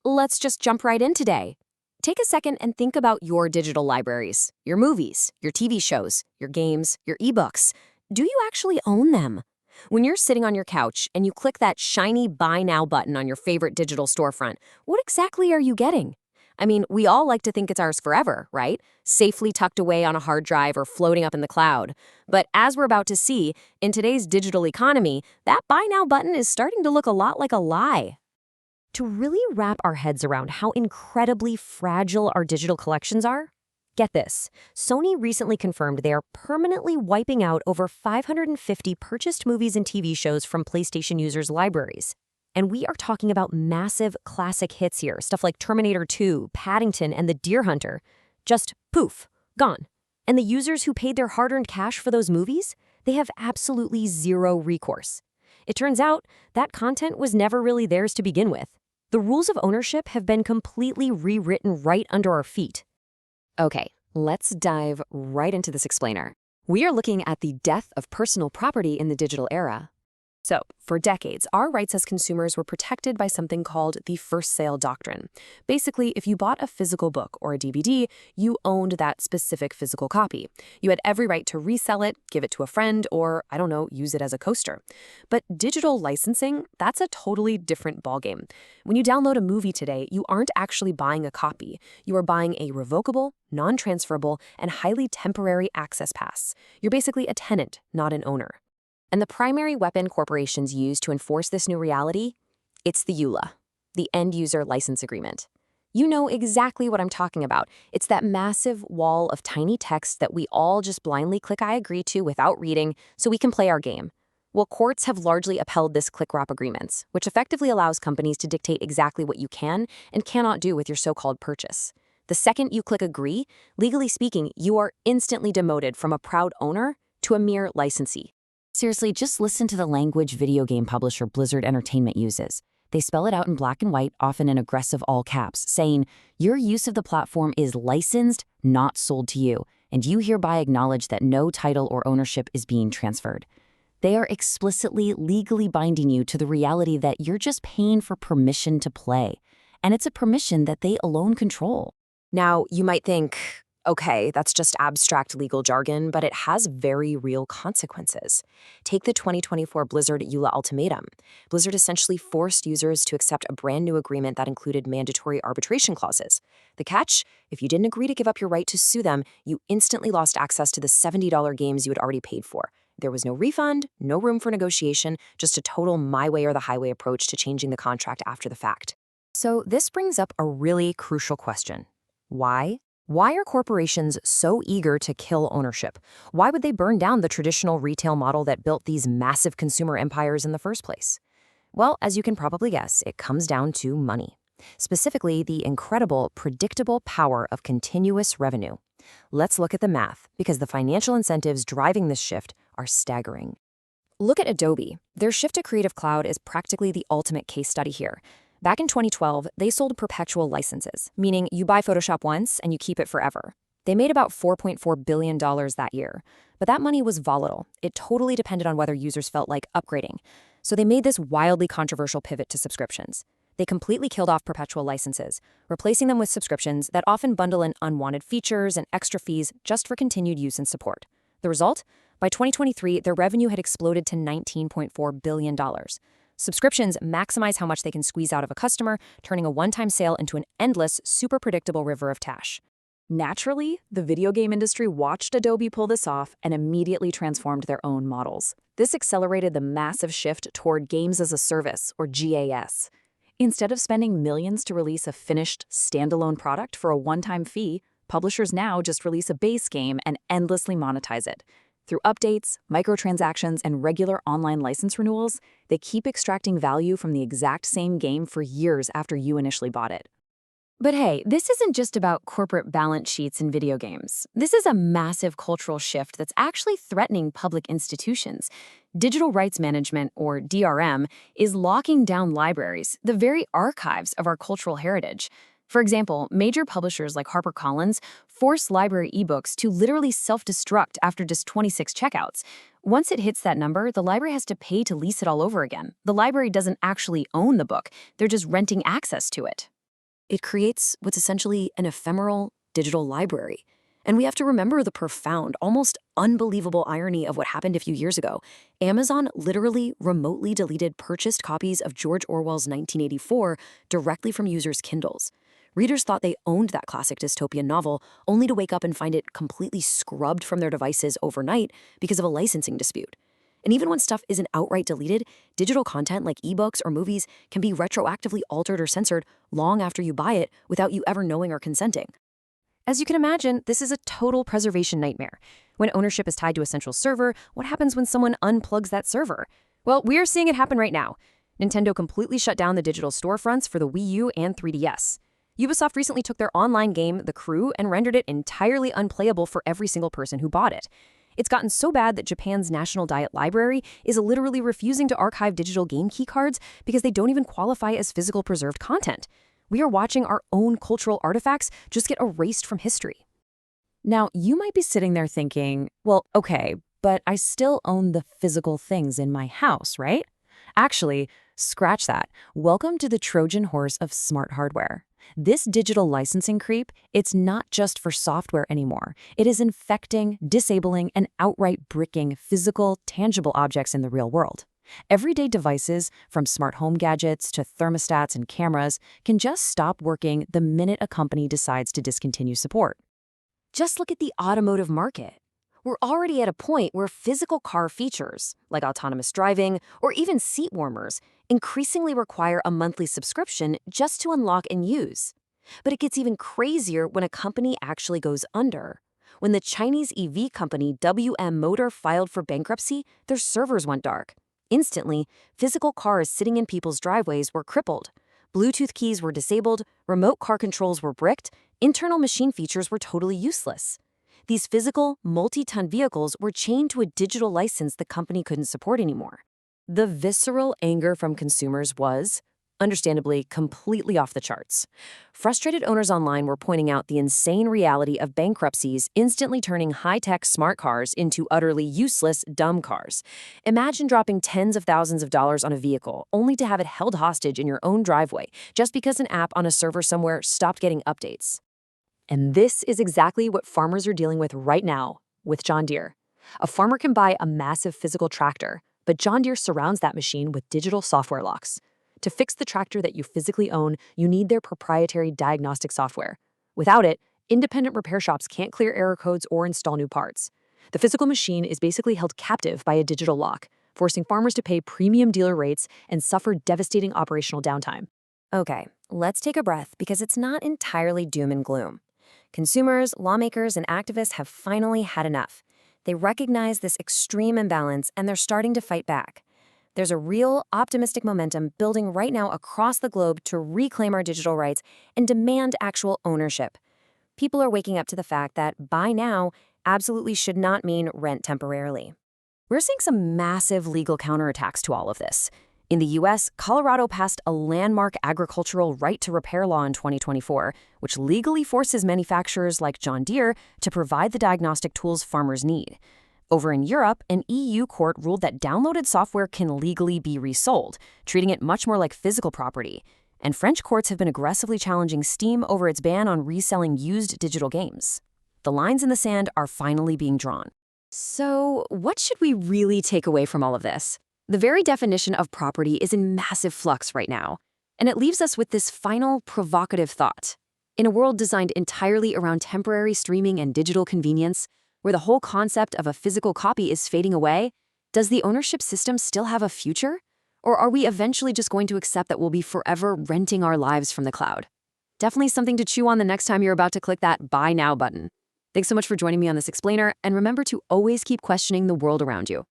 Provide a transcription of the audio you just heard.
Let's just jump right in today. Take a second and think about your digital libraries, your movies, your TV shows, your games, your ebooks. Do you actually own them? When you're sitting on your couch and you click that shiny Buy Now button on your favorite digital storefront, what exactly are you getting? I mean, we all like to think it's ours forever, right? Safely tucked away on a hard drive or floating up in the cloud. But as we're about to see, in today's digital economy, that Buy Now button is starting to look a lot like a lie. To really wrap our heads around how incredibly fragile our digital collections are, get this. Sony recently confirmed they are permanently wiping out over 550 purchased movies and TV shows from PlayStation users' libraries. And we are talking about massive classic hits here, stuff like Terminator 2, Paddington, and The Deer Hunter. Just poof, gone. And the users who paid their hard-earned cash for those movies, they have absolutely zero recourse. It turns out that content was never really theirs to begin with. The rules of ownership have been completely rewritten right under our feet. Okay, let's dive right into this explainer. We are looking at the death of personal property in the digital era. So, for decades, our rights as consumers were protected by something called the first sale doctrine. Basically, if you bought a physical book or a DVD, you owned that specific physical copy. You had every right to resell it, give it to a friend, or, I don't know, use it as a coaster. But digital licensing, that's a totally different ballgame. When you download a movie today, you aren't actually buying a copy. You are buying a revocable, non-transferable, and highly temporary access pass. You're basically a tenant, not an owner. And the primary weapon corporations use to enforce this new reality? It's the EULA, the End User License Agreement. You know exactly what I'm talking about. It's that massive wall of tiny text that we all just blindly click I agree to without reading so we can play our game. Well, courts have largely upheld this click-wrap agreements, which effectively allows companies to dictate exactly what you can and cannot do with your so-called purchase. The second you click agree, legally speaking, you are instantly demoted from a proud owner to a mere licensee. Seriously, just listen to the language video game publisher Blizzard Entertainment uses. They spell it out in black and white, often in aggressive all caps, saying, "Your use of the platform is licensed, not sold to you, and you hereby acknowledge that no title or ownership is being transferred." They are explicitly legally binding you to the reality that you're just paying for permission to play, and it's a permission that they alone control. Now, you might think, okay, that's just abstract legal jargon, but it has very real consequences. Take the 2024 Blizzard EULA ultimatum. Blizzard essentially forced users to accept a brand new agreement that included mandatory arbitration clauses. The catch? If you didn't agree to give up your right to sue them, you instantly lost access to the $70 games you had already paid for. There was no refund, no room for negotiation, just a total my way or the highway approach to changing the contract after the fact. So this brings up a really crucial question. Why? Why are corporations so eager to kill ownership? Why would they burn down the traditional retail model that built these massive consumer empires in the first place? Well, as you can probably guess, it comes down to money. Specifically, the incredible, predictable power of continuous revenue. Let's look at the math, because the financial incentives driving this shift are staggering. Look at Adobe. Their shift to Creative Cloud is practically the ultimate case study here. Back in 2012, they sold perpetual licenses, meaning you buy Photoshop once and you keep it forever. They made about $4.4 billion that year. But that money was volatile. It totally depended on whether users felt like upgrading. So they made this wildly controversial pivot to subscriptions. They completely killed off perpetual licenses, replacing them with subscriptions that often bundle in unwanted features and extra fees just for continued use and support. The result? By 2023, their revenue had exploded to $19.4 billion. Subscriptions maximize how much they can squeeze out of a customer, turning a one-time sale into an endless, super predictable river of cash. Naturally, the video game industry watched Adobe pull this off and immediately transformed their own models. This accelerated the massive shift toward games as a service, or GAS. Instead of spending millions to release a finished, standalone product for a one-time fee, publishers now just release a base game and endlessly monetize it. Through updates, microtransactions, and regular online license renewals, they keep extracting value from the exact same game for years after you initially bought it. But hey, this isn't just about corporate balance sheets in video games. This is a massive cultural shift that's actually threatening public institutions. Digital rights management, or DRM, is locking down libraries, the very archives of our cultural heritage. For example, major publishers like HarperCollins force library ebooks to literally self-destruct after just 26 checkouts. Once it hits that number, the library has to pay to lease it all over again. The library doesn't actually own the book, they're just renting access to it. It creates what's essentially an ephemeral digital library. And we have to remember the profound, almost unbelievable irony of what happened a few years ago. Amazon literally remotely deleted purchased copies of George Orwell's 1984 directly from users' Kindles. Readers thought they owned that classic dystopian novel, only to wake up and find it completely scrubbed from their devices overnight because of a licensing dispute. And even when stuff isn't outright deleted, digital content like ebooks or movies can be retroactively altered or censored long after you buy it without you ever knowing or consenting. As you can imagine, this is a total preservation nightmare. When ownership is tied to a central server, what happens when someone unplugs that server? Well, we are seeing it happen right now. Nintendo completely shut down the digital storefronts for the Wii U and 3DS. Ubisoft recently took their online game, The Crew, and rendered it entirely unplayable for every single person who bought it. It's gotten so bad that Japan's National Diet Library is literally refusing to archive digital game keycards because they don't even qualify as physical preserved content. We are watching our own cultural artifacts just get erased from history. Now, you might be sitting there thinking, well, okay, but I still own the physical things in my house, right? Actually, scratch that. Welcome to the Trojan horse of smart hardware. This digital licensing creep, it's not just for software anymore. It is infecting, disabling, and outright bricking physical, tangible objects in the real world. Everyday devices, from smart home gadgets to thermostats and cameras, can just stop working the minute a company decides to discontinue support. Just look at the automotive market. We're already at a point where physical car features, like autonomous driving or even seat warmers, increasingly require a monthly subscription just to unlock and use. But it gets even crazier when a company actually goes under. When the Chinese EV company WM Motor filed for bankruptcy, their servers went dark. Instantly, physical cars sitting in people's driveways were crippled. Bluetooth keys were disabled, remote car controls were bricked, internal machine features were totally useless. These physical, multi-ton vehicles were chained to a digital license the company couldn't support anymore. The visceral anger from consumers was, understandably, completely off the charts. Frustrated owners online were pointing out the insane reality of bankruptcies instantly turning high-tech smart cars into utterly useless, dumb cars. Imagine dropping tens of thousands of dollars on a vehicle, only to have it held hostage in your own driveway, just because an app on a server somewhere stopped getting updates. And this is exactly what farmers are dealing with right now with John Deere. A farmer can buy a massive physical tractor, but John Deere surrounds that machine with digital software locks. To fix the tractor that you physically own, you need their proprietary diagnostic software. Without it, independent repair shops can't clear error codes or install new parts. The physical machine is basically held captive by a digital lock, forcing farmers to pay premium dealer rates and suffer devastating operational downtime. Okay, let's take a breath because it's not entirely doom and gloom. Consumers, lawmakers, and activists have finally had enough. They recognize this extreme imbalance and they're starting to fight back. There's a real, optimistic momentum building right now across the globe to reclaim our digital rights and demand actual ownership. People are waking up to the fact that buy now absolutely should not mean rent temporarily. We're seeing some massive legal counterattacks to all of this. In the U.S., Colorado passed a landmark agricultural right to repair law in 2024, which legally forces manufacturers like John Deere to provide the diagnostic tools farmers need. Over in Europe, an EU court ruled that downloaded software can legally be resold, treating it much more like physical property. And French courts have been aggressively challenging Steam over its ban on reselling used digital games. The lines in the sand are finally being drawn. So, what should we really take away from all of this? The very definition of property is in massive flux right now, and it leaves us with this final, provocative thought. In a world designed entirely around temporary streaming and digital convenience, where the whole concept of a physical copy is fading away, does the ownership system still have a future? Or are we eventually just going to accept that we'll be forever renting our lives from the cloud? Definitely something to chew on the next time you're about to click that Buy Now button. Thanks so much for joining me on this explainer, and remember to always keep questioning the world around you.